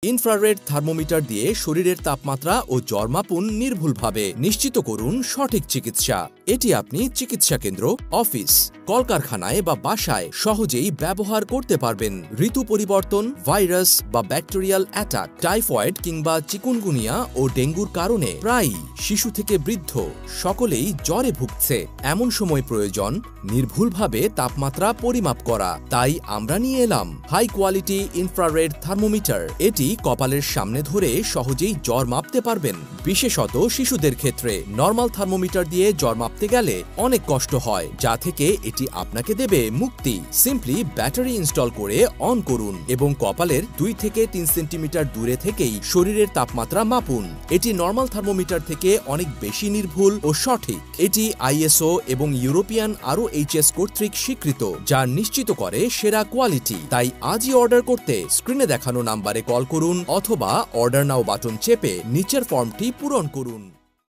Infrared thermometer দিয়ে শরীরের তাপমাত্রা ও জ্বর মাপুন নির্ভুলভাবে। নিশ্চিত করুন সঠিক চিকিৎসা। এটি আপনি চিকিৎসা কেন্দ্র, অফিস, কলকারখানায় বা বাসায় সহজেই ব্যবহার করতে পারবেন। ঋতু পরিবর্তন, ভাইরাস বা ব্যাকটেরিয়াল অ্যাটাক, টাইফয়েড কিংবা চিকুনগুনিয়া ও ডেঙ্গুর কারণে প্রায়ই শিশু থেকে বৃদ্ধ সকলেই জ্বরে ভুগছে। এমন সময় প্রয়োজন নির্ভুলভাবে তাপমাত্রা পরিমাপ করা। তাই আমরা নিয়ে এলাম হাই কোয়ালিটি ইনফ্রারেড থার্মোমিটার। এটি কপালের সামনে ধরে সহজেই জ্বর মাপতে পারবেন। বিশেষত শিশুদের ক্ষেত্রে নরমাল থার্মোমিটার দিয়ে জ্বর মাপতে গেলে অনেক কষ্ট হয়, যা থেকে এটি আপনাকে দেবে মুক্তি। সিম্পলি ব্যাটারি ইনস্টল করে অন করুন এবং কপালের 2 থেকে 3 সেন্টিমিটার দূরে থেকেই শরীরের তাপমাত্রা মাপুন। এটি নরমাল থার্মোমিটার থেকে অনেক বেশি নির্ভুল ও সঠিক। এটি ISO এবং ইউরোপিয়ান RoHS কর্তৃক স্বীকৃত, যা নিশ্চিত করে সেরা কোয়ালিটি। তাই আজই অর্ডার করতে স্ক্রিনে দেখানো নাম্বারে কল করুন অথবা অর্ডার নাও বাটন চেপে নিচের ফর্মটি পূরণ করুন।